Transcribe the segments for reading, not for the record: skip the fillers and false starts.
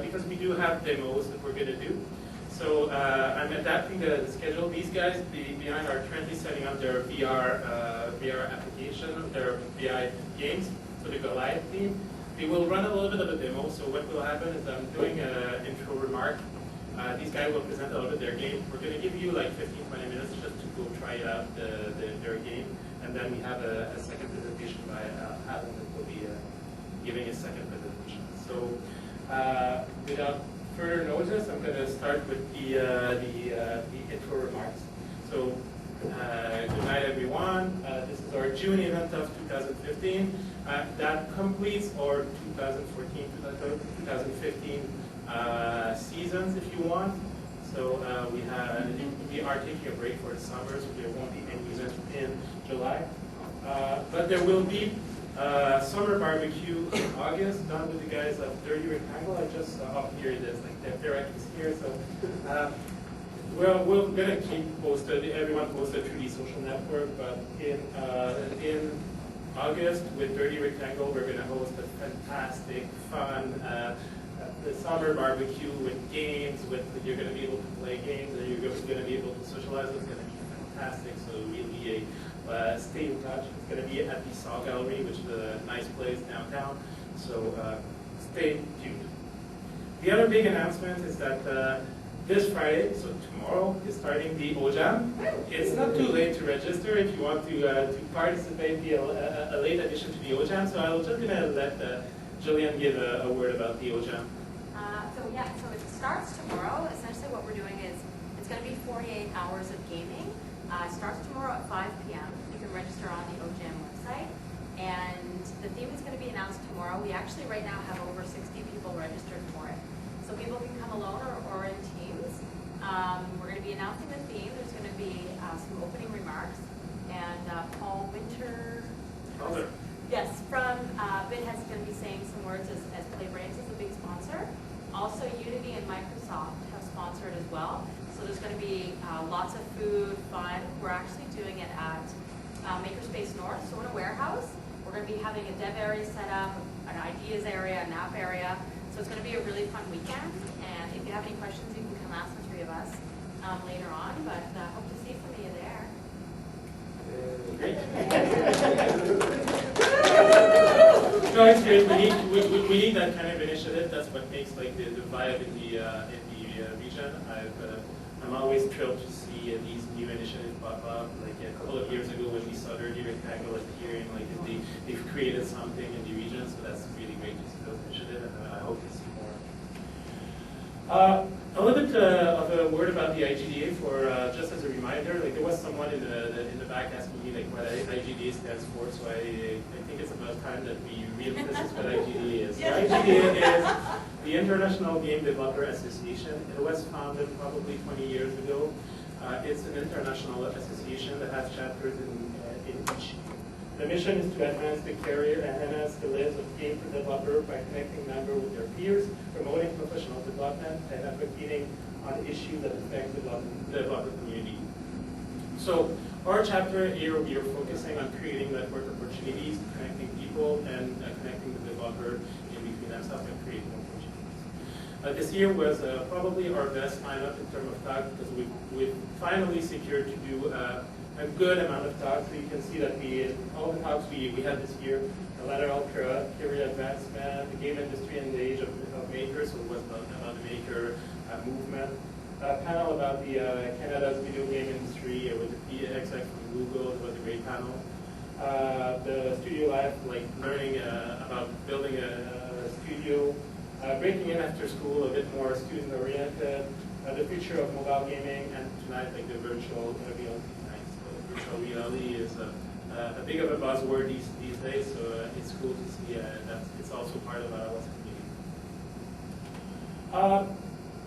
because we do have demos that we're going to do. So I'm adapting the schedule. These guys behind are currently setting up their VR application, their VR games for the Goliath team. We will run a little bit of a demo. So what will happen is I'm doing an intro remark. These guys will present a little bit their game. We're going to give you like 15-20 minutes just to go try it out, their game. And then we have a second presentation by Alan that will be giving a second presentation. So without further notice, I'm going to start with the intro remarks. So good night, everyone. This is our June event of 2015. That completes our 2014-2015 seasons, if you want. So we are taking a break for the summer, so there won't be any events in July. But there will be summer barbecue in August, done with the guys of Dirty Rectangle. I just up here it is, like the direct is here. So we're gonna keep posted, everyone posted through the social network. But in August with Dirty Rectangle, we're gonna host a fantastic, fun the summer barbecue with games. You're gonna be able to play games, and you're gonna be able to socialize. It's gonna be fantastic. So really. Stay in touch. It's going to be at the Saw Gallery, which is a nice place downtown. So stay tuned. The other big announcement is that this Friday, so tomorrow, is starting the OJAM. It's not too late to register if you want to participate, be a late addition to the OJAM. So I'm just going to let Jillian give a word about the OJAM. So it starts tomorrow. Essentially what we're doing is it's going to be 48 hours of gaming. It starts tomorrow at 5 p.m. You can register on the OJAM website. And the theme is going to be announced tomorrow. We actually right now have over 60 people registered for it. So people can come alone or in teams. We're going to be announcing the theme. There's going to be some opening remarks. And Paul Winter, yes, from BIT has going to be saying some words as PlayBrains is a big sponsor. Also, Unity and Microsoft have sponsored as well. So there's going to be lots of food, fun. We're actually doing it at Makerspace North, so in a warehouse. We're going to be having a dev area set up, an ideas area, a nap area. So it's going to be a really fun weekend. And if you have any questions, you can come ask the three of us later on. But hope to see some of you there. No, it's great. We need that kind of initiative. That's what makes like the vibe in the region. I'm always thrilled to see these new initiatives pop up. Like a couple of years ago when we saw Dirty Rectangle at the hearing, like they've created something in the region, so that's really great to see those initiatives, and I hope to see more. A little bit of a word about the IGDA for just as a reminder. Like there was someone in the back asking me like what IGDA stands for, so I think it's about time that we reemphasize what IGDA is. So IGDA is the International Game Developer Association. It was founded probably 20 years ago. It's an international association that has chapters in each. The mission is to advance the career and enhance the lives of game developers by connecting members with their peers, promoting professional development, and advocating on issues that affect the developer community. So our chapter here, we are focusing on creating network opportunities, connecting people, and connecting the developer in between themselves and creating opportunities. This year was probably our best lineup in terms of talk because we finally secured to do a good amount of talks. So you can see that all the talks we had this year, the lateral career advancement, the game industry and the age of makers, so it was about the maker movement. A panel about the Canada's video game industry with the PXX from Google. It was a great panel. The studio life, like learning about building a studio, breaking in after school, a bit more student oriented, the future of mobile gaming, and tonight like the virtual reality night. So virtual reality is a big of a buzzword these days, so it's cool to see that it's also part of our community.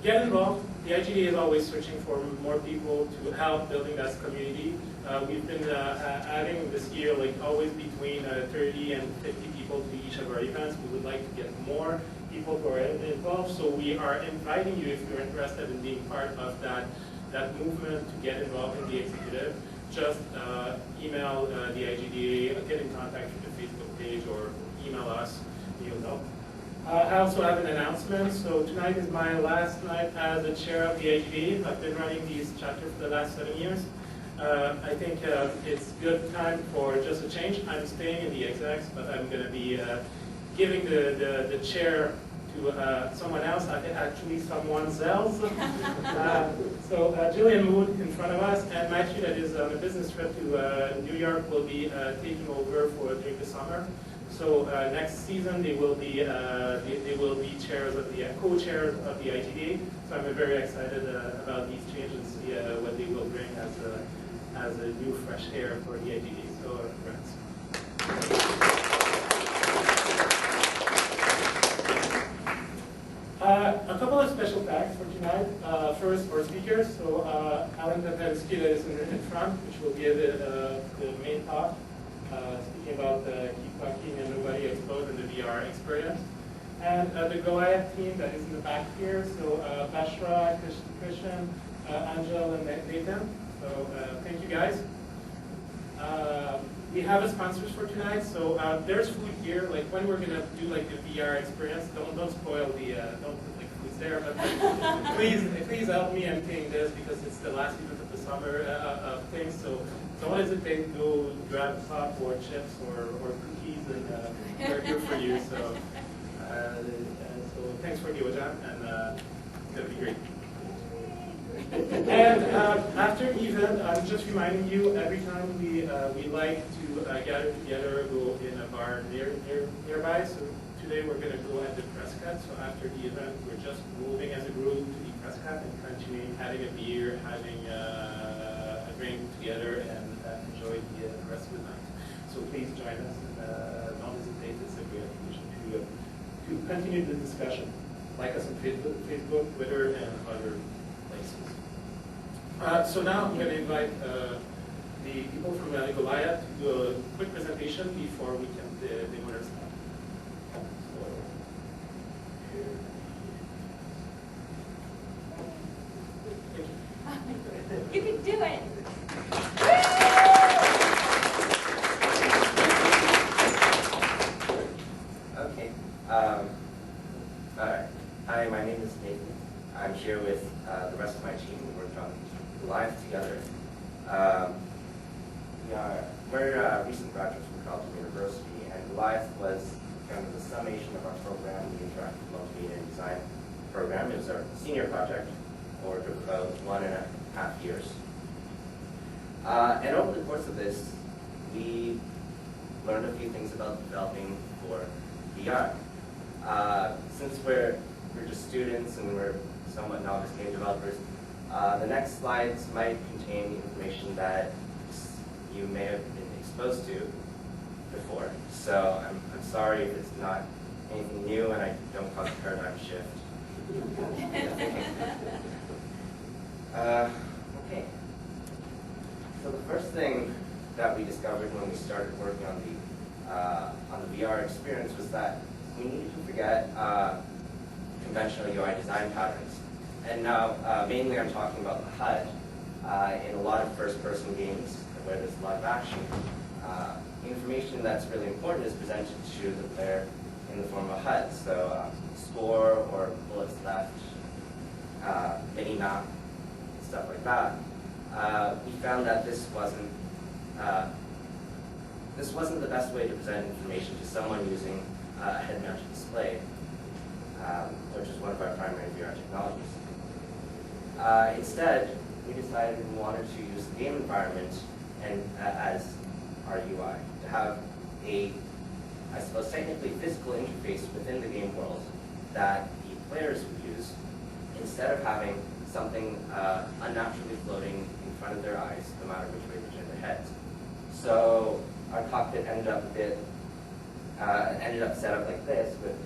Get involved. The IGDA is always searching for more people to help building that community. We've been adding this year, like always between 30 and 50 people to each of our events. We would like to get more people who are involved, so we are inviting you, if you're interested in being part of that movement, to get involved in the executive. Just email the IGDA, get in contact with the Facebook page, or email us. You'll know. I also have an announcement. So tonight is my last night as the chair of the IGDA. I've been running these chapters for the last 7 years. I think it's good time for just a change. I'm staying in the execs, but I'm going to be giving the chair to someone else, actually someone else. So Jillian Mood in front of us, and Matthew, that is on a business trip to New York, will be taking over during the summer. So next season they will be chairs of the co-chairs of the IGDA. So I'm very excited about these changes and see what they will bring as a new fresh air for the IGDA. So congrats. A couple of special facts for tonight. First, for speakers, so Alan Papelski that is in front, which will give the main talk, speaking about keep talking and nobody exposed in the VR experience. And the Goliath team that is in the back here, so Bashra, Christian, Angel, and Nathan. So thank you guys. We have a sponsors for tonight, so there's food here. Like when we're gonna do like the VR experience, don't spoil the don't put like foods there, but please help me emptying this because it's the last event of the summer of things. So don't hesitate to go grab pop or chips or cookies, and they're good for you. So so thanks for the OJAM, and it's gonna be great. And after the event, I'm just reminding you, every time we like to gather together, go in a bar nearby. So today we're going to go at the press cut. So after the event, we're just moving as a group to the press cut and continuing having a beer, having a drink together, and enjoy the rest of the night. So please join us, and don't hesitate. It's a great occasion to continue the discussion. Like us on Facebook, Twitter, and other places. So now I'm going to invite the people from Goliath to do a quick presentation before we can the winners. You can do it. Okay. All right. Hi, my name is Nathan. I'm here with the rest of my team. We worked on Goliath together. We're recent graduates from Carleton University, and Goliath was kind of the summation of our program, the Interactive Multimedia and Design program. It was our senior project, or took about 1.5 years. And over the course of this, we learned a few things about developing for VR. Since we're just students and we're somewhat novice game developers, the next slides might contain information that you may have been exposed to before. So I'm sorry if it's not anything new and I don't cause a paradigm shift. Okay. So the first thing that we discovered when we started working on the VR experience was that we needed to forget conventional UI design patterns. And now, mainly I'm talking about the HUD. In a lot of first-person games where there's a lot of action, information that's really important is presented to the player in the form of a HUD. So score or bullets left, mini-map, stuff like that. We found that this wasn't the best way to present information to someone using a head-mounted display, which is one of our primary VR technologies. Instead, we decided we wanted to use the game environment and as our UI, to have a, I suppose, technically physical interface within the game world that the players would use, instead of having something unnaturally floating in front of their eyes, no matter which way they turn their heads. So our cockpit ended up set up like this, with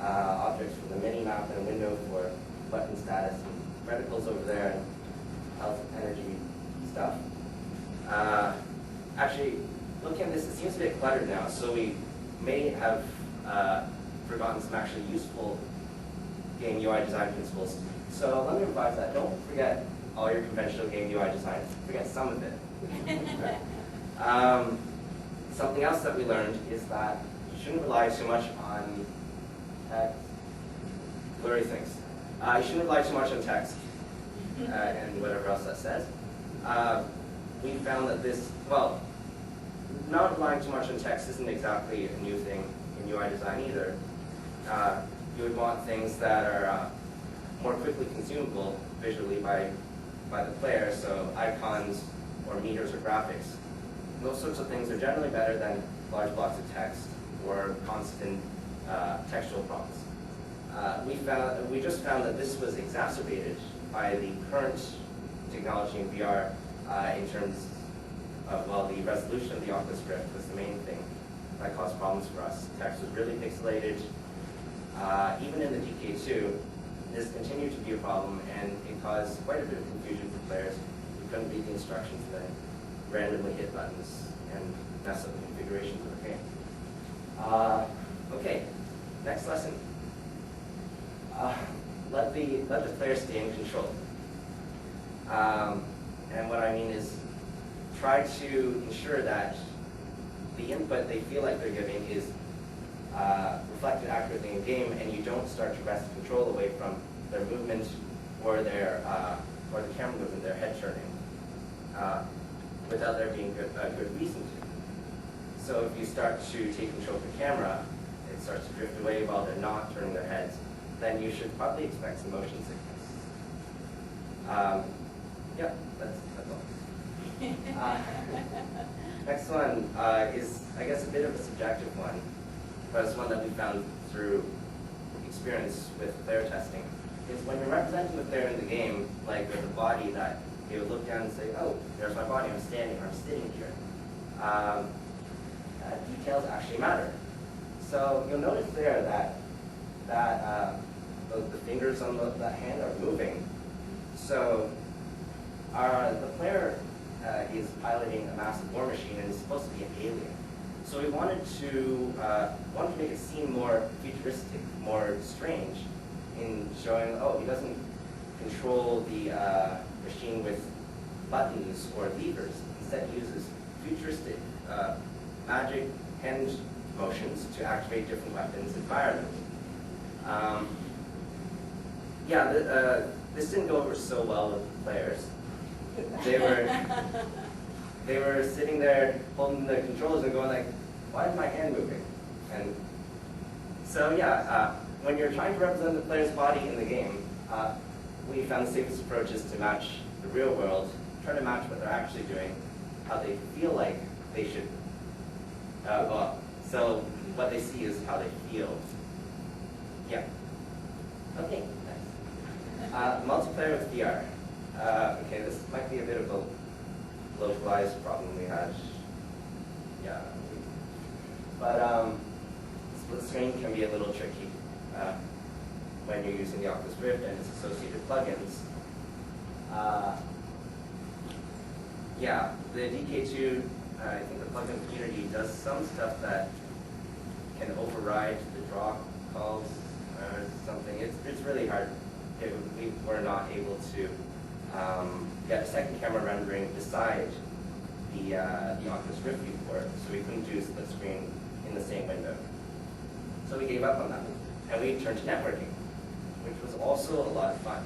objects for the mini-map and a window for weapon status and reticles over there, and health, energy stuff. Actually, looking at this, it seems a bit cluttered now, so we may have forgotten some actually useful game UI design principles. So let me revise that. Don't forget all your conventional game UI design. Forget some of it. Something else that we learned is that you shouldn't rely too much on text, blurry things. You shouldn't rely too much on text and whatever else that says. We found that this, well, not relying too much on text isn't exactly a new thing in UI design either. You would want things that are more quickly consumable visually by the player, so icons or meters or graphics. Those sorts of things are generally better than large blocks of text or constant textual prompts. We just found that this was exacerbated by the current technology in VR in terms of, well, the resolution of the Oculus Rift was the main thing that caused problems for us. Text was really pixelated. Even in the DK2, this continued to be a problem, and it caused quite a bit of confusion for players who couldn't read the instructions and then randomly hit buttons and mess up the configurations of the game. Okay, next lesson. Let the player stay in control. And what I mean is, try to ensure that the input they feel like they're giving is reflected accurately in game, and you don't start to wrest control away from their movement or their or the camera movement, their head turning, without there being a good reason to. So if you start to take control of the camera, it starts to drift away while they're not turning their heads, then you should probably expect some motion sickness. Yeah, that's all. Next one is, I guess, a bit of a subjective one, but it's one that we found through experience with player testing. Is when you're representing the player in the game, like with a body that you would look down and say, oh, there's my body, I'm standing, or I'm sitting here. Details actually matter. So you'll notice there that the fingers on the hand are moving. So the player is piloting a massive war machine and is supposed to be an alien. So we wanted to make it seem more futuristic, more strange, in showing, oh, he doesn't control the machine with buttons or levers. Instead, he uses futuristic magic hand motions to activate different weapons and fire them. This didn't go over so well with the players. They were sitting there holding the controls and going like, why is my hand moving? And so when you're trying to represent the player's body in the game, we found the safest approach is to match the real world, try to match what they're actually doing, how they feel like they should. So what they see is how they feel. Yeah. Okay, nice. Multiplayer with VR. Okay, this might be a bit of a localized problem we had. Yeah. But split screen can be a little tricky when you're using the Oculus Rift and its associated plugins. The DK2, I think the plugin community does some stuff that can override the draw calls or something. It's really hard. We were not able to get a second camera rendering beside the Oculus Rift viewport, so we couldn't do split screen in the same window. So we gave up on that, and we turned to networking, which was also a lot of fun.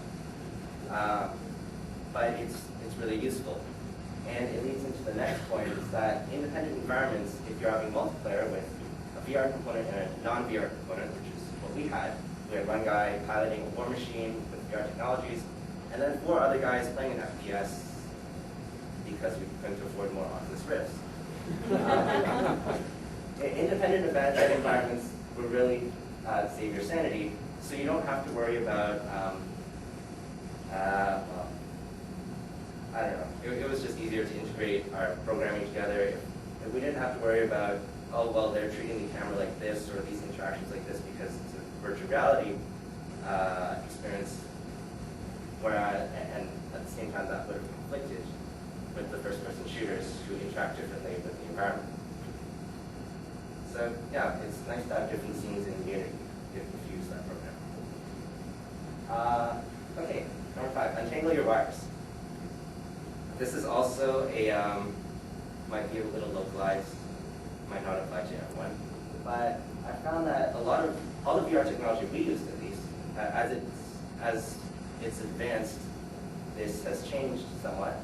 But it's really useful. And it leads into the next point, is that independent environments, if you're having multiplayer with a VR component and a non-VR component, which is what we had one guy piloting a war machine with VR technologies, and then 4 other guys playing an FPS because we couldn't afford more Oculus Rifts. Independent environments will really save your sanity, so you don't have to worry about, I don't know, it was just easier to integrate our programming together. If we didn't have to worry about, oh, well, they're treating the camera like this or these interactions like this because it's a virtual reality experience, and at the same time that would have conflicted with the first-person shooters who interact differently with the environment. So yeah, it's nice to have different scenes in Unity if you use that program. Okay, number 5, untangle your wires. This is also might be a little localized, might not apply to everyone, but I found that a lot of all the VR technology we used, at least, as it's advanced, this has changed somewhat.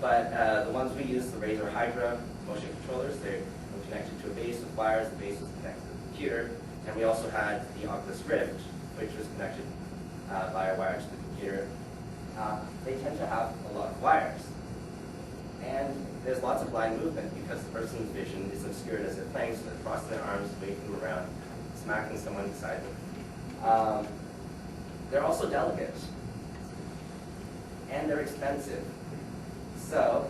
But the ones we use, the Razer Hydra motion controllers, they're connected to a base with wires. The base was connected to the computer, and we also had the Oculus Rift, which was connected via wire to the computer. They tend to have a lot of wires. And there's lots of blind movement because the person's vision is obscured as they're playing, so they're crossing their arms, waving them around, smacking someone beside them. They're also delicate. And they're expensive. So,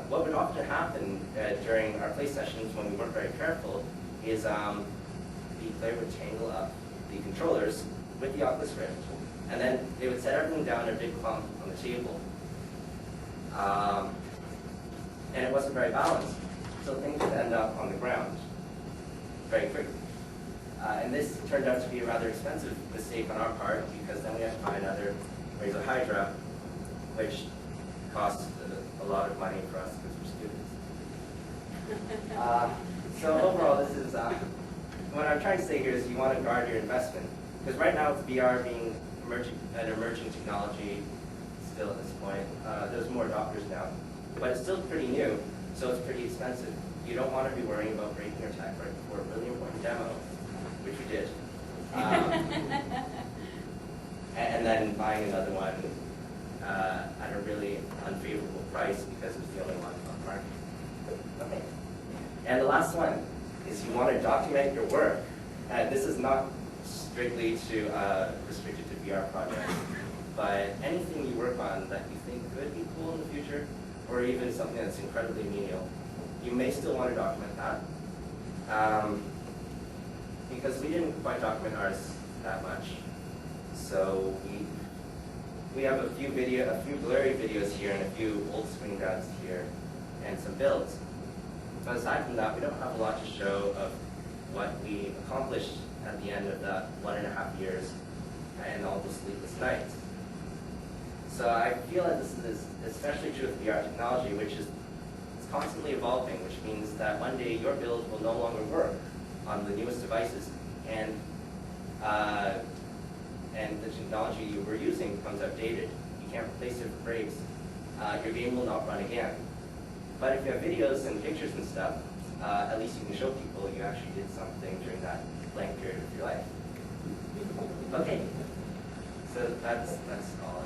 what would often happen during our play sessions when we weren't very careful is the player would tangle up the controllers with the Oculus Rift, and then they would set everything down in a big clump on the table. And it wasn't very balanced, so things would end up on the ground very quickly. And this turned out to be a rather expensive mistake on our part, because then we had to buy another Razer Hydra, which cost a lot of money for us because we're students. So overall, this is what I'm trying to say here is you want to guard your investment, because right now with VR being an emerging technology still at this point. There's more adopters now, but it's still pretty new, so it's pretty expensive. You don't want to be worrying about breaking your tech right before a really important demo, which we did. And then buying another one at a really unfavorable price because it was the only one on the market. Okay. And the last one is you want to document your work. And this is not strictly restricted to VR projects, but anything you work on that you think could be cool in the future, or even something that's incredibly menial, you may still want to document that. Because we didn't quite document ours that much. So we have a few blurry videos here and a few old screen grabs here and some builds. But aside from that, we don't have a lot to show of what we accomplished at the end of that 1.5 years and all the sleepless nights. So I feel that this is especially true with VR technology, which is constantly evolving, which means that one day your build will no longer work on the newest devices, and the technology you were using becomes outdated. You can't replace it for breaks. Your game will not run again. But if you have videos and pictures and stuff, at least you can show people you actually did something during that blank period of your life. Okay, so that's all.